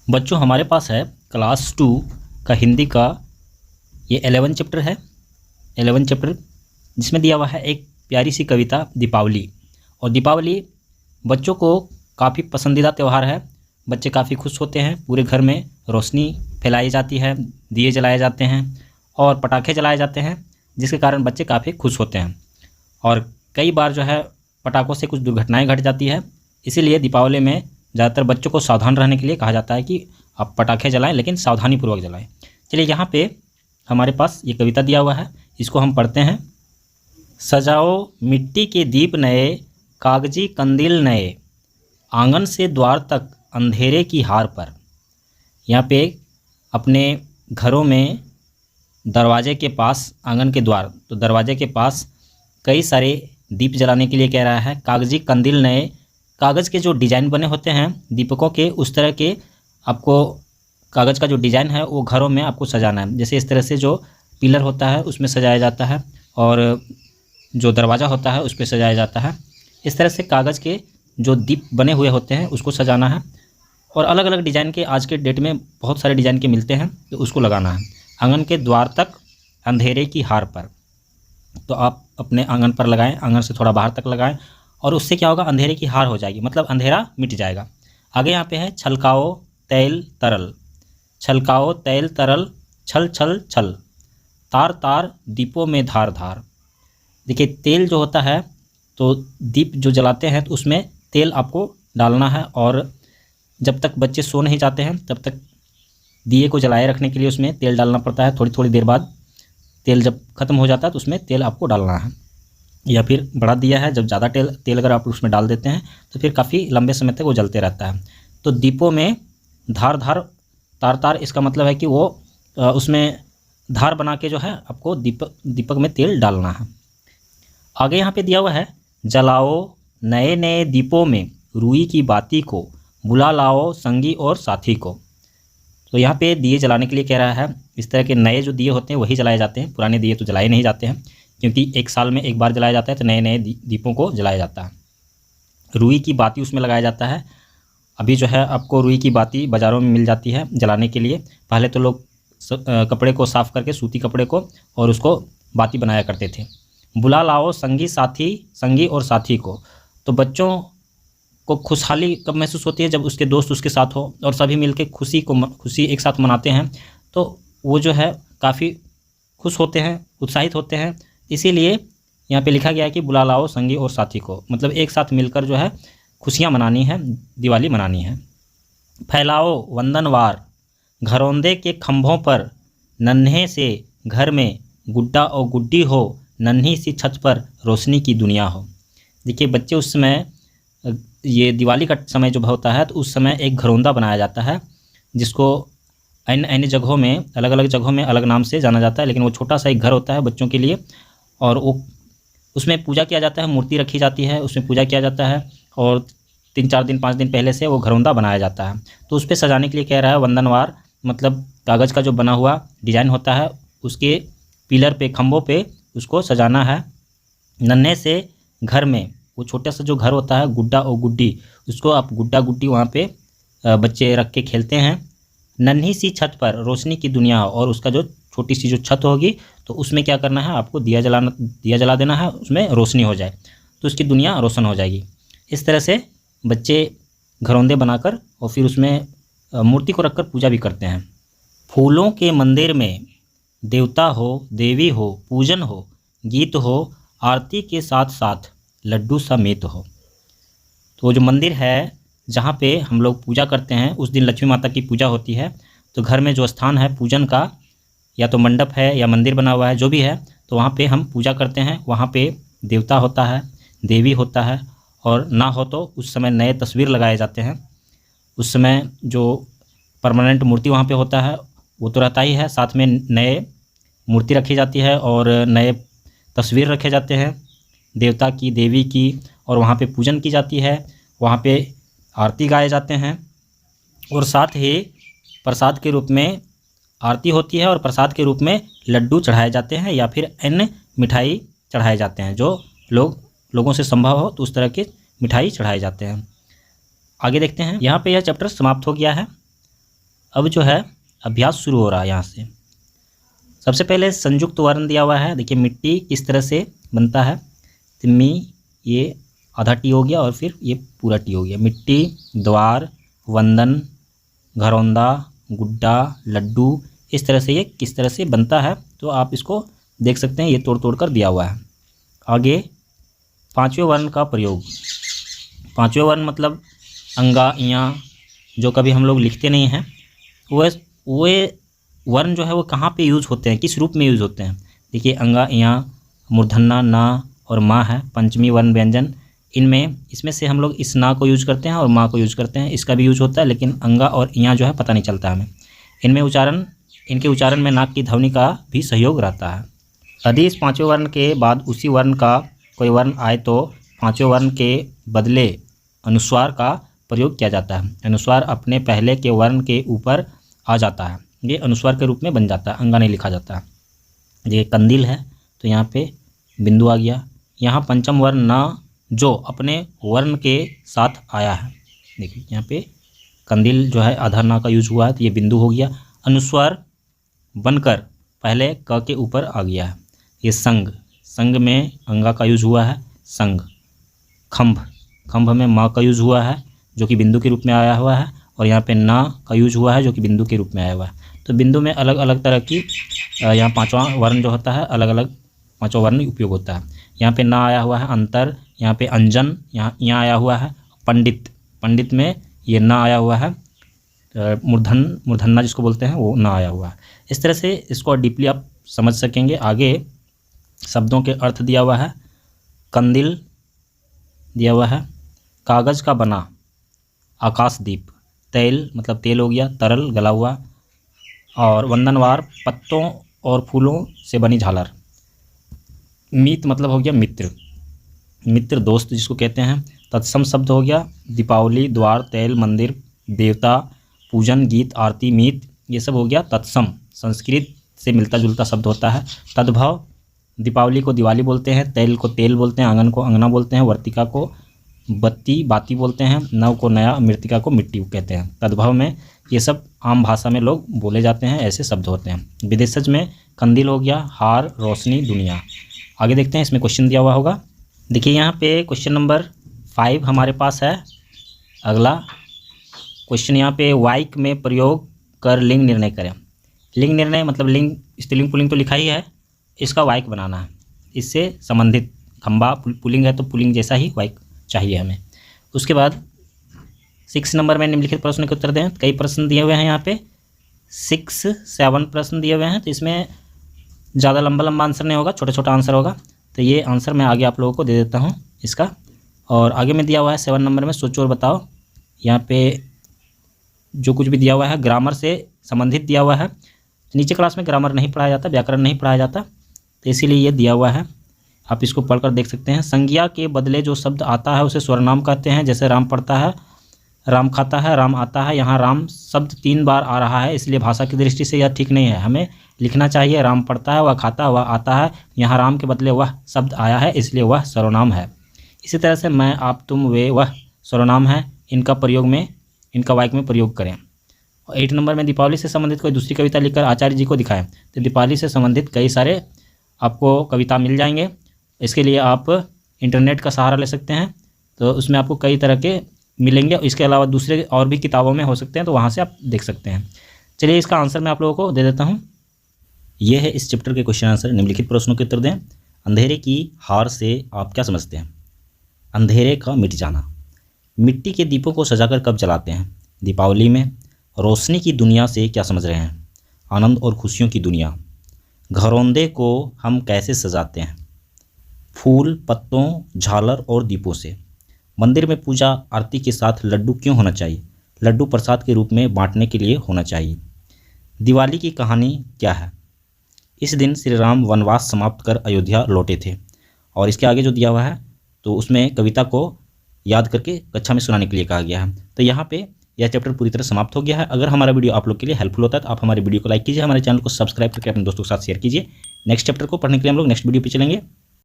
बच्चों हमारे पास है क्लास 2 का हिंदी का ये 11 चैप्टर है। 11 चैप्टर जिसमें दिया हुआ है एक प्यारी सी कविता दीपावली। और दीपावली बच्चों को काफ़ी पसंदीदा त्यौहार है। बच्चे काफ़ी खुश होते हैं, पूरे घर में रोशनी फैलाई जाती है, दिए जलाए जाते हैं और पटाखे जलाए जाते हैं, जिसके कारण बच्चे काफ़ी खुश होते हैं। और कई बार जो है पटाखों से कुछ दुर्घटनाएं घट जाती है, इसीलिए दीपावली में ज़्यादातर बच्चों को सावधान रहने के लिए कहा जाता है कि आप पटाखे जलाएं, लेकिन सावधानीपूर्वक जलाएं। चलिए यहाँ पे हमारे पास ये कविता दिया हुआ है, इसको हम पढ़ते हैं। सजाओ मिट्टी के दीप नए, कागजी कंदील नए, आंगन से द्वार तक अंधेरे की हार पर। यहाँ पे अपने घरों में दरवाजे के पास, आंगन के द्वार तो दरवाजे के पास कई सारे दीप जलाने के लिए कह रहा है। कागजी कंदील नए, कागज़ के जो डिज़ाइन बने होते हैं दीपकों के, उस तरह के आपको कागज़ का जो डिज़ाइन है वो घरों में आपको सजाना है। जैसे इस तरह से जो पिलर होता है उसमें सजाया जाता है और जो दरवाज़ा होता है उस पर सजाया जाता है। इस तरह से कागज़ के जो दीप बने हुए होते हैं उसको सजाना है। और अलग अलग डिज़ाइन के आज के डेट में बहुत सारे डिज़ाइन के मिलते हैं, तो उसको लगाना है। आंगन के द्वार तक अंधेरे की हार पर, तो आप अपने आंगन पर लगाएं, आंगन से थोड़ा बाहर तक लगाएं, और उससे क्या होगा, अंधेरे की हार हो जाएगी, मतलब अंधेरा मिट जाएगा। आगे यहाँ पे है छलकाओ तैल तरल, छलकाओ तैल तरल, छल छल छल, तार तार दीपों में धार धार। देखिए तेल जो होता है, तो दीप जो जलाते हैं तो उसमें तेल आपको डालना है, और जब तक बच्चे सो नहीं जाते हैं तब तक दिए को जलाए रखने के लिए उसमें तेल डालना पड़ता है। थोड़ी थोड़ी देर बाद तेल जब ख़त्म हो जाता है तो उसमें तेल आपको डालना है। या फिर बड़ा दिया है, जब ज़्यादा तेल अगर आप उसमें डाल देते हैं तो फिर काफ़ी लंबे समय तक वो जलते रहता है। तो दीपों में धार धार, तार तार, इसका मतलब है कि वो उसमें धार बना के जो है आपको दीपक में तेल डालना है। आगे यहाँ पे दिया हुआ है जलाओ नए नए दीपों में रूई की बाती को, बुला लाओ संगी और साथी को। तो यहाँ पे दिए जलाने के लिए कह रहा है। इस तरह के नए जो दिए होते हैं वही जलाए जाते हैं, पुराने दिए तो जलाए नहीं जाते हैं, क्योंकि एक साल में एक बार जलाया जाता है, तो नए नए दीपों को जलाया जाता है। रुई की बाती उसमें लगाया जाता है। अभी जो है आपको रुई की बाती बाज़ारों में मिल जाती है जलाने के लिए। पहले तो लोग कपड़े को साफ़ करके, सूती कपड़े को, और उसको बाती बनाया करते थे। बुला लाओ संगी साथी, संगी और साथी को। तो बच्चों को खुशहाली कब महसूस होती है, जब उसके दोस्त उसके साथ हो और सभी मिलकर खुशी एक साथ मनाते हैं, तो वो जो है काफ़ी खुश होते हैं, उत्साहित होते हैं। इसीलिए यहाँ पे लिखा गया है कि बुला लाओ संगी और साथी को, मतलब एक साथ मिलकर जो है खुशियाँ मनानी है, दिवाली मनानी है। फैलाओ वंदनवार, घरौंदे के खंभों पर, नन्हे से घर में गुड्डा और गुड्डी हो, नन्ही सी छत पर रोशनी की दुनिया हो। देखिए बच्चे उस समय, ये दिवाली का समय जो होता है तो उस समय एक घरौंदा बनाया जाता है, जिसको अन्य जगहों में, अलग अलग जगहों में अलग नाम से जाना जाता है, लेकिन वो छोटा सा एक घर होता है बच्चों के लिए, और वो उसमें पूजा किया जाता है, मूर्ति रखी जाती है, उसमें पूजा किया जाता है, और 3-4 दिन 5 दिन पहले से वो घरौंदा बनाया जाता है। तो उस पर सजाने के लिए कह रहा है वंदनवार, मतलब कागज़ का जो बना हुआ डिज़ाइन होता है उसके पिलर पे, खंभों पे उसको सजाना है। नन्हे से घर में, वो छोटा सा जो घर होता है, गुड्डा और गुड्डी, उसको आप गुड्डा गुड्डी वहाँ पे बच्चे रख के खेलते हैं। नन्ही सी छत पर रोशनी की दुनिया हो, और उसका जो छोटी सी जो छत होगी तो उसमें क्या करना है, आपको दिया जला देना है, उसमें रोशनी हो जाए तो उसकी दुनिया रोशन हो जाएगी। इस तरह से बच्चे घरौंदे बनाकर और फिर उसमें मूर्ति को रखकर पूजा भी करते हैं। फूलों के मंदिर में देवता हो, देवी हो, पूजन हो, गीत हो, आरती के साथ साथ लड्डू समेत हो। तो जो मंदिर है जहाँ पे हम लोग पूजा करते हैं, उस दिन लक्ष्मी माता की पूजा होती है, तो घर में जो स्थान है पूजन का, या तो मंडप है या मंदिर बना हुआ है, जो भी है, तो वहाँ पे हम पूजा करते हैं। वहाँ पे देवता होता है, देवी होता है, और ना हो तो उस समय नए तस्वीर लगाए जाते हैं। उस समय जो परमानेंट मूर्ति वहाँ पे होता है वो तो रहता ही है, साथ में नए मूर्ति रखी जाती है और नए तस्वीर रखे जाते हैं देवता की, देवी की, और वहाँ पे पूजन की जाती है, वहाँ पे आरती गाए जाते हैं, और साथ ही प्रसाद के रूप में आरती होती है, और प्रसाद के रूप में लड्डू चढ़ाए जाते हैं, या फिर अन्य मिठाई चढ़ाए जाते हैं, जो लोगों से संभव हो तो उस तरह के मिठाई चढ़ाए जाते हैं। आगे देखते हैं। यहाँ पे यह चैप्टर समाप्त हो गया है। अब जो है अभ्यास शुरू हो रहा है यहाँ से। सबसे पहले संयुक्त वर्ण दिया हुआ है। देखिए मिट्टी किस तरह से बनता है। तिम्मी ये आधा टी हो गया और फिर ये पूरा टी हो गया। मिट्टी, द्वार, वंदन, घरौंदा, गुड्डा, लड्डू, इस तरह से ये किस तरह से बनता है तो आप इसको देख सकते हैं। ये तोड़ तोड़ कर दिया हुआ है। आगे पांचवें वर्ण का प्रयोग। पांचवें वर्ण मतलब अंगा, इयाँ, जो कभी हम लोग लिखते नहीं हैं वो वर्ण जो है वो कहाँ पे यूज़ होते हैं, किस रूप में यूज़ होते हैं। देखिए अंगा, इयाँ, मूर्धन्या, ना और माँ है पंचमी वर्ण व्यंजन। इसमें से हम लोग इस ना को यूज करते हैं और माँ को यूज करते हैं। इसका भी यूज होता है लेकिन अंगा और इयाँ जो है पता नहीं चलता हमें। इनके उच्चारण में नाक की ध्वनि का भी सहयोग रहता है। यदि इस पांचवें वर्ण के बाद उसी वर्ण का कोई वर्ण आए तो पांचवें वर्ण के बदले अनुस्वार का प्रयोग किया जाता है। अनुस्वार अपने पहले के वर्ण के ऊपर आ जाता है, ये अनुस्वार के रूप में बन जाता है, अंगा नहीं लिखा जाता है। ये कंदील है तो यहाँ पे बिंदु आ गया। यहाँ पंचम वर्ण न जो अपने वर्ण के साथ आया है। देखिए यहाँ पे कंदील जो है आधा ना का यूज हुआ है तो ये बिंदु हो गया। अनुस्वार बनकर पहले क के ऊपर आ गया है। ये संग में अंगा का यूज हुआ है, संग। खंभ में माँ का यूज हुआ है जो कि बिंदु के रूप में आया हुआ है और यहाँ पे ना का यूज हुआ है जो कि बिंदु के रूप में आया हुआ है। तो बिंदु में अलग अलग तरह की यहाँ पांचवा वर्ण जो होता है अलग अलग पांचवा वर्ण उपयोग होता है। यहाँ पे ना आया हुआ है अंतर, यहाँ पे अंजन, यहाँ आया हुआ है पंडित में ये ना आया हुआ है, मूर्धन्या जिसको बोलते हैं वो ना आया हुआ है। इस तरह से इसको डीपली आप समझ सकेंगे। आगे शब्दों के अर्थ दिया हुआ है। कंदील दिया हुआ है, कागज़ का बना, आकाशदीप, तेल मतलब तेल हो गया, तरल गला हुआ, और वंदनवार पत्तों और फूलों से बनी झालर। मीत मतलब हो गया मित्र दोस्त जिसको कहते हैं। तत्सम शब्द हो गया दीपावली, द्वार, तेल, मंदिर, देवता, पूजन, गीत, आरती, मीत, ये सब हो गया तत्सम, संस्कृत से मिलता जुलता शब्द होता है। तद्भव दीपावली को दिवाली बोलते हैं, तेल को तेल बोलते हैं, आंगन को अंगना बोलते हैं, वर्तिका को बाती बोलते हैं, नव को नया, मृतिका को मिट्टी कहते हैं। तद्भव में ये सब आम भाषा में लोग बोले जाते हैं, ऐसे शब्द होते हैं। विदेशज में कंदील हो गया हार, रोशनी, दुनिया। आगे देखते हैं इसमें क्वेश्चन दिया हुआ होगा। देखिए यहाँ पे क्वेश्चन नंबर 5 हमारे पास है। अगला क्वेश्चन यहाँ पे वाइक में प्रयोग कर लिंग निर्णय करें। लिंग निर्णय मतलब लिंग, स्त्रीलिंग पुल्लिंग तो लिखा ही है, इसका वाइक बनाना है। इससे संबंधित खंबा पुल्लिंग है तो पुल्लिंग जैसा ही वाइक चाहिए हमें। उसके बाद 6 नंबर में निम्नलिखित प्रश्न के उत्तर दें। कई प्रश्न दिए हुए हैं यहाँ पे, 6-7 प्रश्न दिए हुए हैं, तो इसमें ज़्यादा लंबा आंसर नहीं होगा, छोटा छोटा आंसर होगा। तो ये आंसर मैं आगे आप लोगों को दे देता हूँ इसका। और आगे में दिया हुआ है 7 नंबर में सोचो और बताओ। यहाँ पे जो कुछ भी दिया हुआ है ग्रामर से संबंधित दिया हुआ है। नीचे क्लास में ग्रामर नहीं पढ़ाया जाता, व्याकरण नहीं पढ़ाया जाता, तो इसीलिए ये दिया हुआ है, आप इसको पढ़कर देख सकते हैं। संज्ञा के बदले जो शब्द आता है उसे स्वरनाम कहते हैं। जैसे राम पढ़ता है, राम खाता है, राम आता है। यहाँ राम शब्द 3 बार आ रहा है, इसलिए भाषा की दृष्टि से यह ठीक नहीं है। हमें लिखना चाहिए राम पढ़ता है, वह खाता है, वह आता है। यहाँ राम के बदले वह शब्द आया है, इसलिए वह सर्वनाम है। इसी तरह से मैं, आप, तुम, वे, वह सर्वनाम है। इनका वाक्य में प्रयोग करें। और 8 नंबर में दीपावली से संबंधित कोई दूसरी कविता लिखकर आचार्य जी को दिखाएं। तो दीपावली से संबंधित कई सारे आपको कविता मिल जाएंगे। इसके लिए आप इंटरनेट का सहारा ले सकते हैं, तो उसमें आपको कई तरह के मिलेंगे। इसके अलावा दूसरे और भी किताबों में हो सकते हैं, तो वहाँ से आप देख सकते हैं। चलिए इसका आंसर मैं आप लोगों को दे देता हूँ। ये है इस चैप्टर के क्वेश्चन आंसर। निम्नलिखित प्रश्नों के उत्तर दें। अंधेरे की हार से आप क्या समझते हैं? अंधेरे का मिट जाना। मिट्टी के दीपों को सजाकर कब जलाते हैं? दीपावली में। रोशनी की दुनिया से क्या समझ रहे हैं? आनंद और खुशियों की दुनिया। घरौंदे को हम कैसे सजाते हैं? फूल, पत्तों, झालर और दीपों से। मंदिर में पूजा आरती के साथ लड्डू क्यों होना चाहिए? लड्डू प्रसाद के रूप में बांटने के लिए होना चाहिए। दिवाली की कहानी क्या है? इस दिन श्री राम वनवास समाप्त कर अयोध्या लौटे थे। और इसके आगे जो दिया हुआ है तो उसमें कविता को याद करके कक्षा में सुनाने के लिए कहा गया है। तो यहाँ पे यह चैप्टर पूरी तरह समाप्त हो गया है। अगर हमारा वीडियो आप लोग के लिए हेल्पफुल होता है तो आप हमारे वीडियो को लाइक कीजिए, हमारे चैनल को सब्सक्राइब करके अपने दोस्तों के साथ शेयर कीजिए। नेक्स्ट चैप्टर को पढ़ने के लिए हम लोग नेक्स्ट वीडियो पे चलेंगे।